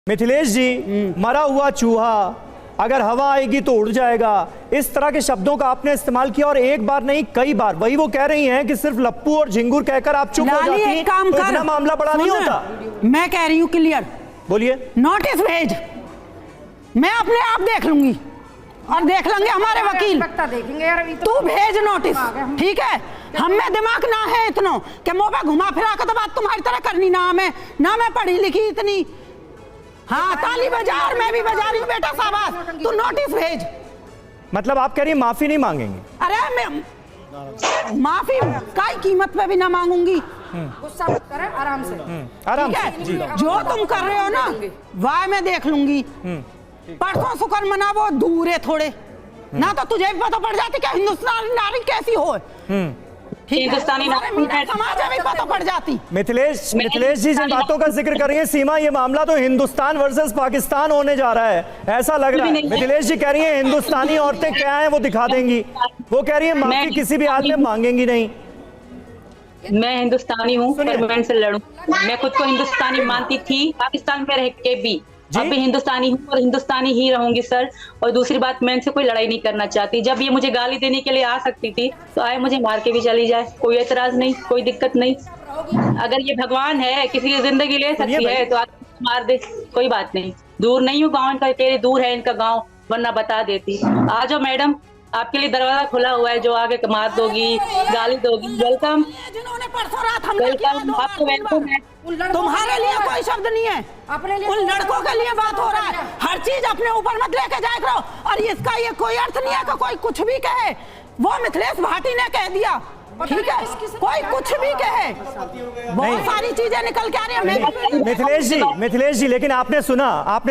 मिथिलेश जी, मरा हुआ चूहा अगर हवा आएगी तो उड़ जाएगा, इस तरह के शब्दों का आपने इस्तेमाल किया और एक बार नहीं कई बार। वही वो कह रही हैं कि सिर्फ लप्पू और झिंगुर कहकर आप चुप हो जाती हैं तो इतना मामला बड़ा नहीं होता। मैं कह रही हूँ क्लियर, बोलिए। नोटिस भेज, मैं अपने आप देख लूंगी और देख लेंगे हमारे वकील, तू भेज नोटिस, ठीक है। हम में दिमाग ना है इतना कि मुंह पे घुमा फिरा कर तो बात तुम्हारी तरह करनी ना हमें, ना मैं पढ़ी लिखी इतनी। हाँ, ताली बजा और मैं भी बजा रही हूँ बेटा, शाबाश। तू नोटिस भेज। मतलब आप कह रही हैं माफी नहीं मांगेंगे? अरे मैं माफी काई कीमत पे भी ना मांगूंगी। गुस्सा मत करें, आराम से, आराम से। जो तुम कर रहे हो ना वाह मैं देख लूंगी। परसों शुक्र मना वो दूर है थोड़े ना, तो तुझे भी पता पड़ जाती कि हिंदुस्तानी नारी कैसी हो। हिंदुस्तानी समाज में पता पड़ जाती। मिथिलेश जी जिन बातों का जिक्र कर रही है सीमा, ये मामला तो हिंदुस्तान वर्सेस पाकिस्तान होने जा रहा है, ऐसा लग रहा है। मिथिलेश जी कह रही है हिंदुस्तानी औरतें क्या हैं वो दिखा देंगी, वो कह रही है माफी किसी भी हाल में मांगेंगी नहीं। मैं हिंदुस्तानी हूँ पर मैं इनसे लड़ूं। मैं खुद को हिंदुस्तानी मानती थी पाकिस्तान में रह के भी, अब भी हिंदुस्तानी हूँ और हिंदुस्तानी ही रहूंगी सर। और दूसरी बात, मैं इनसे कोई लड़ाई नहीं करना चाहती। जब ये मुझे गाली देने के लिए आ सकती थी तो आए मुझे मार के भी चली जाए, कोई एतराज नहीं, कोई दिक्कत नहीं। अगर ये भगवान है, किसी की जिंदगी ले सकती है तो आके मार दे, कोई बात नहीं। दूर नहीं हूँ, गाँव इनका तेरे दूर है इनका गाँव, वरना बता देती। आ जाओ मैडम, आपके लिए दरवाजा खुला हुआ है, जो आगे मार दोगी गाली दोगी, वेलकम। जिन्होंने परसों रात हमला किया, आपको वेलकम है। तुम्हारे लिए कोई शब्द नहीं है, उन लड़कों के लिए बात हो रहा है। हर चीज अपने ऊपर मत लेके जाया करो। और इसका ये कोई अर्थ नहीं है कि कोई कुछ भी कहे। वो मिथिलेश भाटी ने कह दिया, ठीक है, कोई कुछ भी कहे, बहुत सारी चीजें निकल के आ रही है। मिथिलेश जी लेकिन आपने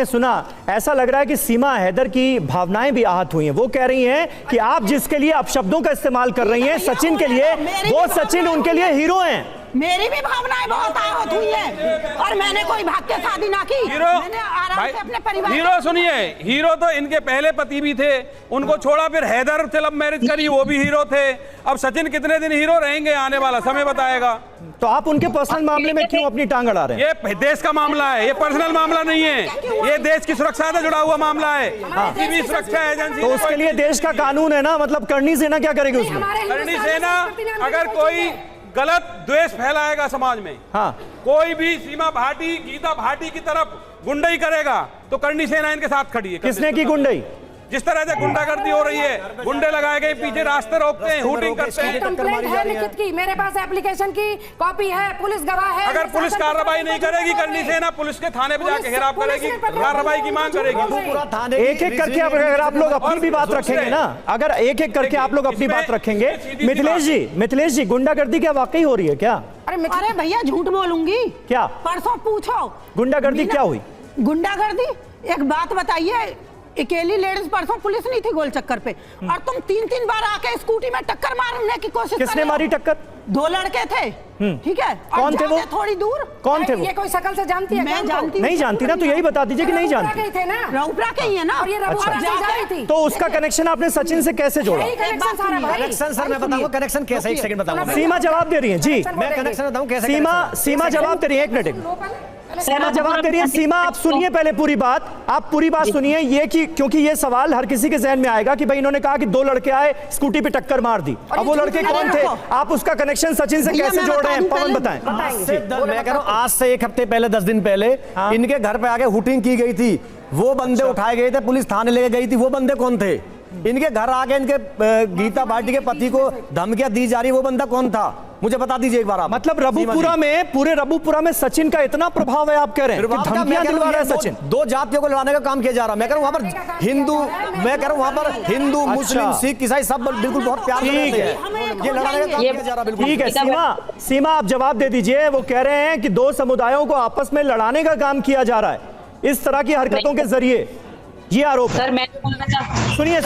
सुना ऐसा लग रहा है कि सीमा हैदर की भावनाएं भी आहत हुई हैं। वो कह रही हैं कि आप जिसके लिए अपशब्दों का इस्तेमाल कर रही हैं सचिन के लिए, वो सचिन उनके लिए हीरो हैं। मेरी भी भावनाएं बहुत आहत हुई हैं और मैंने कोई भाग के शादी ना की, मैंने आराम से अपने परिवार। हीरो सुनिए, हीरो तो इनके पहले पति भी थे, उनको छोड़ा फिर हैदर से लव मैरिज करी, वो भी हीरो थे। अब सचिन कितने दिन हीरो रहेंगे आने वाला समय बताएगा। तो आप उनके पर्सनल मामले में क्यों अपनी टांग अड़ा रहे हैं? ये देश का मामला है, ये पर्सनल मामला नहीं है, ये देश की सुरक्षा से जुड़ा हुआ मामला है। किसी भी सुरक्षा एजेंसी, तो उसके लिए देश का कानून है ना, मतलब करनी सेना क्या करेगी उसमें? करनी सेना अगर कोई गलत द्वेष फैलाएगा समाज में, हाँ, कोई भी सीमा भाटी गीता भाटी की तरफ गुंडई करेगा तो करनी सेना इनके साथ खड़ी है। किसने की गुंडई? जिस तरह से गुंडागर्दी हो रही है, गुंडे लगाए गए पीछे, रास्ते रोकते हैं, हुटिंग करते हैं। कंप्लेंट है लिखित की, मेरे पास एप्लीकेशन की कॉपी है, पुलिस गवाह है। अगर पुलिस कार्रवाई नहीं करेगी करनी सेना पुलिस के थाने पे जाके घेराव करेगी, कार्रवाई की मांग करेगी। एक एक करके अगर आप लोग अपनी भी बात रखेंगे ना, अगर एक एक करके आप लोग अपनी बात रखेंगे। मिथिलेश जी गुंडागर्दी क्या वाकई हो रही है क्या? अरे भैया झूठ बोलूंगी क्या? परसों पूछो गुंडागर्दी क्या हुई? गुंडागर्दी, एक बात बताइए, अकेली लेडीज परसों पुलिस नहीं थी गोल चक्कर पे और तुम तीन बार आके स्कूटी में टक्कर मारने की कोशिश। किसने मारी टक्कर? दो लड़के थे, ठीक है। कौन थे वो? थोड़ी दूर। कौन थे वो? ये कोई शकल से जानती है? मैं जानती नहीं जानती ना, तो यही बता दीजिए कि नहीं जानती। रऊपरा के ही है ना। अच्छा, तो उसका कनेक्शन आपने सचिन से कैसे जोड़ा? कनेक्शन सर मैं बताऊंगा, कनेक्शन कैसे, एक सेकंड बताऊंगा। सीमा जवाब दे रही है जी, मैं कनेक्शन बताऊं कैसे। सीमा जवाब दे रही है, एक मिनट। सीमा जवाब दे रही है। सीमा आप सुनिए पहले पूरी बात, आप पूरी बात सुनिए। ये कि क्योंकि ये सवाल हर किसी के जहन में आएगा कि भाई इन्होंने कहा कि दो लड़के आए स्कूटी पे टक्कर मार दी, अब वो लड़के कौन थे? आप उसका कनेक्शन सचिन से कैसे जोड़ रहे हैं? पवन बताएं। मैं कह रहा हूँ आज से एक हफ्ते पहले, 10 दिन पहले इनके घर पे आके हुटिंग की गई थी, वो बंदे उठाए गए थे, पुलिस थाने लेके गई थी। वो बंदे कौन थे? इनके घर आके इनके गीता भाटी के पति को धमकियां दी जा रही, वो बंदा कौन था? मुझे बता दीजिए एक बार आप। मतलब रबूपुरा में, पूरे रबूपुरा में सचिन का इतना प्रभाव है, आप कह रहे हैं कि धमकियां दिलवा रहा है सचिन? दो जातियों को लड़ाने का काम किया जा रहा है। मैं कह रहा हूं वहां पर हिंदू, मैं कह रहा हूं वहां पर हिंदू, मुस्लिम, सिख, ईसाई सब बिल्कुल बहुत प्यार से रहते हैं। ये लड़ाने का काम किया जा रहा है बिल्कुल। ठीक है सीमा आप जवाब दे दीजिए। वो कह रहे हैं कि दो समुदायों को आपस में लड़ाने का काम किया जा रहा है इस तरह की हरकतों के जरिए, ये आरोप। सर मैं सुनिए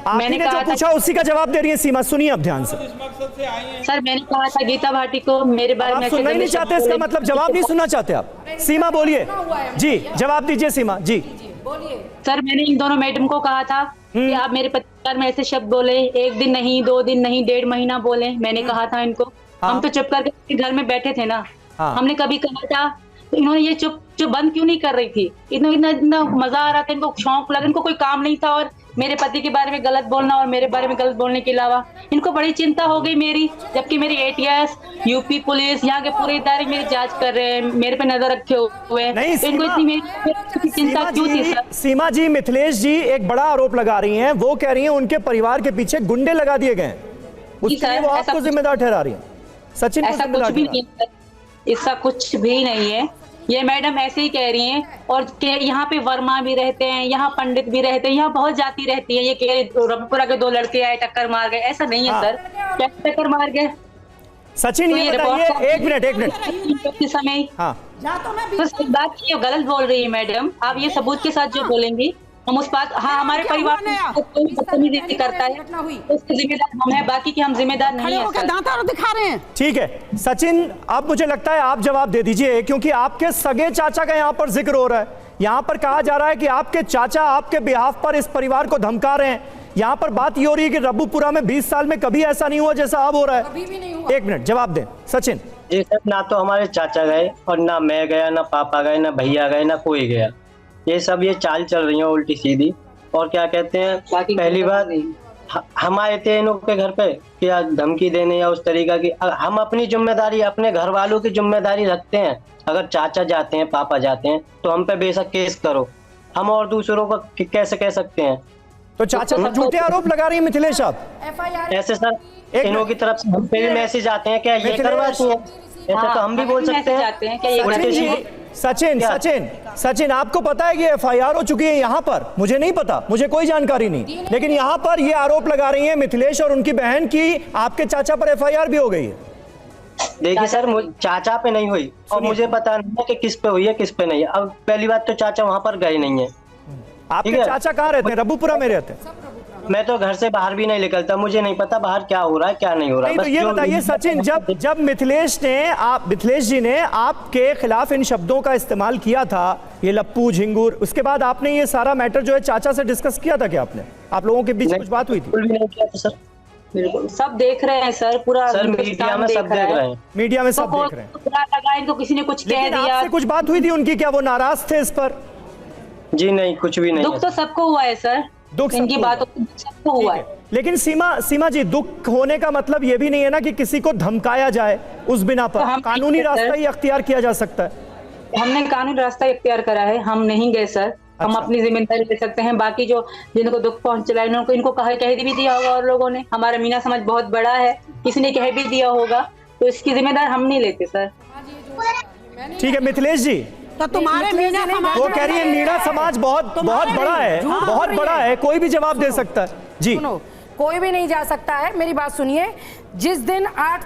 आपने जो पूछा उसी का जवाब दे रही है सीमा, सुनिए अब ध्यान से। सर मैंने कहा था गीता भाटी को मेरे बारे में सुनना ही नहीं चाहते, इसका मतलब जवाब नहीं सुनना चाहते आप? सीमा बोलिए जी, जवाब दीजिए सीमा जी। सर मैंने इन दोनों मैडम को कहा था कि आप मेरे पति में ऐसे शब्द बोले, एक दिन नहीं, 2 दिन नहीं, 1.5 महीना बोले। मैंने कहा था इनको, हम तो चुप करके घर में बैठे थे ना। हमने कभी कहा था तो इन्होंने ये चुप बंद क्यों नहीं कर रही थी? इतना मजा आ रहा था, इनको शौक लगा, इनको कोई काम नहीं था और मेरे पति के बारे में गलत बोलना और मेरे बारे में गलत बोलने के अलावा इनको बड़ी चिंता हो गई मेरी, जबकि मेरी ATS, यूपी पुलिस, यहाँ के पूरे इदारे मेरी जांच कर रहे हैं, मेरे पे नजर रखे हुए हैं। नहीं, तो इनको इतनी मेरी चिंता क्यों थी सर? सीमा जी, मिथिलेश जी एक बड़ा आरोप लगा रही हैं। वो कह रही हैं उनके परिवार के पीछे गुंडे लगा दिए गए, उसके लिए वो आपको जिम्मेदार ठहरा रही हैं। सचिन ऐसा कुछ भी नहीं है, ऐसा कुछ भी नहीं है। ये मैडम ऐसे ही कह रही हैं और यहाँ पे वर्मा भी रहते हैं, यहाँ पंडित भी रहते हैं, यहाँ बहुत जाति रहती है। ये कह रही रबपुरा के 2 लड़के आए टक्कर मार गए, ऐसा नहीं है सर। क्या टक्कर मार गए? सचिन ये बताइए, एक मिनट समय हाँ तो बात की गलत बोल रही है मैडम, आप ये सबूत के साथ जो बोलेंगी हम उस बात, हाँ हमारे परिवार में कोई बदतमीजी करता है उसके जिम्मेदार हम हैं, बाकी की हम जिम्मेदार नहीं है। दांत दिखा रहे हैं। ठीक है सचिन, अब मुझे लगता है आप जवाब दे दीजिए, क्योंकि आपके सगे चाचा का यहाँ पर जिक्र हो रहा है। यहाँ पर कहा जा रहा है कि आपके चाचा आपके बिहाफ पर इस परिवार को धमका रहे हैं। यहाँ पर बात ये हो रही है कि रब्बूपुरा में 20 साल में कभी ऐसा नहीं हुआ जैसा अब हो रहा है। एक मिनट जवाब दें सचिन। जी सर, ना तो हमारे चाचा गए और ना मैं गया, ना पापा गए, ना भैया गए, ना कोई गया। ये सब ये चाल चल रही है उल्टी सीधी। और क्या कहते हैं, पहली बार हम आए थे इनों के घर पे क्या धमकी देने या उस तरीका की। हम अपनी जिम्मेदारी, अपने घर वालों की जिम्मेदारी रखते हैं। अगर चाचा जाते हैं, पापा जाते हैं तो हम पे बेशक केस करो, हम और दूसरों को कैसे कह सकते हैं? तो चाचा पर झूठे आरोप लगा रही है मिथिलेश आप? ऐसे सर इनों की तरफ से हम पे भी मैसेज आते हैं, क्या ये करवाती हैं? ऐसे तो हम भी बोल सकते हैं। सचिन आपको पता है कि FIR हो चुकी है यहाँ पर? मुझे नहीं पता, मुझे कोई जानकारी नहीं, लेकिन यहाँ पर ये आरोप लगा रही हैं मिथिलेश और उनकी बहन की आपके चाचा पर FIR भी हो गई है। देखिए सर, चाचा पे नहीं हुई और मुझे पता नहीं है कि किस पे हुई है किस पे नहीं है। अब पहली बात तो चाचा वहाँ पर गए नहीं है। आपके चाचा कहाँ रहते हैं? रब्बूपुरा में रहते हैं। मैं तो घर से बाहर भी नहीं निकलता, मुझे नहीं पता बाहर क्या हो रहा है क्या नहीं हो रहा है। तो ये बताइए सचिन, जब मिथिलेश जी ने आपके खिलाफ इन शब्दों का इस्तेमाल किया था, ये लप्पू झिंगुर, उसके बाद आपने ये सारा मैटर जो है चाचा से डिस्कस किया था क्या आपने? आप लोगों के बीच कुछ बात हुई थी? बिल्कुल भी नहीं किया था सर। बिल्कुल सब देख रहे हैं सर, पूरा सर मीडिया में सब देख रहे हैं। मीडिया में सब देख रहे हैं। बुरा लगा इनको, किसी ने कुछ कह दिया। आपसे कुछ बात हुई थी उनकी? क्या वो नाराज थे इस पर? जी नहीं, कुछ भी नहीं। दुख तो सबको हुआ है सर, दुख इनकी बातों सबको हुआ है। लेकिन सीमा जी, दुख होने का मतलब ये भी नहीं है ना कि किसी को धमकाया जाए उस बिना पर। तो कानूनी रास्ता ही अख्तियार किया जा सकता है। हमने कानूनी रास्ता इख्तियार करा है, हम नहीं गए सर। हम अपनी जिम्मेदारी ले सकते हैं। बाकी जो जिनको दुख पहुंचा इनको कह भी दिया होगा और लोगों ने। हमारा मीना समाज बहुत बड़ा है, किसी ने कह भी दिया होगा, तो इसकी जिम्मेदारी हम नहीं लेते सर। ठीक है मिथिलेश जी, तो तुम्हारे मीना समाज, वो कह रही है मीना समाज बहुत बड़ा है, बहुत बड़ा है, कोई भी जवाब दे सकता है। जी सुनो, कोई भी नहीं जा सकता है। मेरी बात सुनिए, जिस दिन 8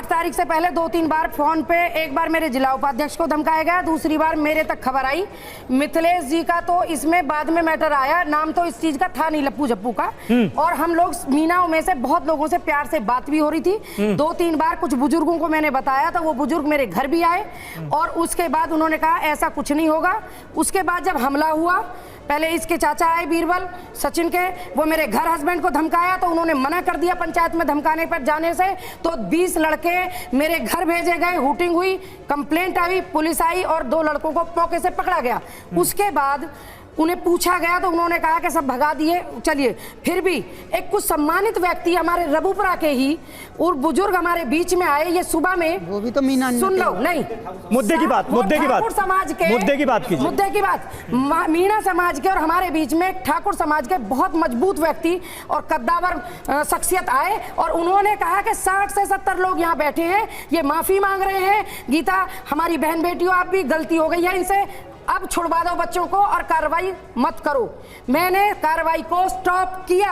तारीख से पहले 2-3 बार फोन पे, एक बार मेरे जिला उपाध्यक्ष को धमकाया गया, दूसरी बार मेरे तक खबर आई। मिथिलेश जी का तो इसमें बाद में मैटर आया, नाम तो इस चीज का था नहीं, लप्पू जप्पू का। और हम लोग मीनाओं में से बहुत लोगों से प्यार से बात भी हो रही थी। 2-3 बार कुछ बुजुर्गों को मैंने बताया था, वो बुजुर्ग मेरे घर भी आए और उसके बाद उन्होंने कहा ऐसा कुछ नहीं होगा। उसके बाद जब हमला हुआ, पहले इसके चाचा आए बीरबल सचिन के, वो मेरे घर हस्बैंड को धमकाया तो उन्होंने मना कर दिया पंचायत में धमकाने पर जाने से। तो 20 लड़के मेरे घर भेजे गए, हुटिंग हुई, कंप्लेंट आई, पुलिस आई और 2 लड़कों को मौके से पकड़ा गया। उसके बाद उन्हें पूछा गया तो उन्होंने कहा कि सब भगा दिए। चलिए, फिर भी एक कुछ सम्मानित व्यक्ति हमारे रबूपुरा के ही और बुजुर्ग हमारे बीच में आए। ये सुबह में वो भी तो मीना सुन लो, नहीं मुद्दे की बात समाज के मुद्दे की बात मीना समाज के और हमारे बीच में ठाकुर समाज के बहुत मजबूत व्यक्ति और कद्दावर शख्सियत आए और उन्होंने कहा कि 60 से 70 लोग यहाँ बैठे हैं, ये माफी मांग रहे हैं। गीता हमारी बहन बेटियों, आप भी गलती हो गई है इनसे, अब छुड़वा दो बच्चों को और कार्रवाई मत करो। मैंने कार्रवाई को स्टॉप किया।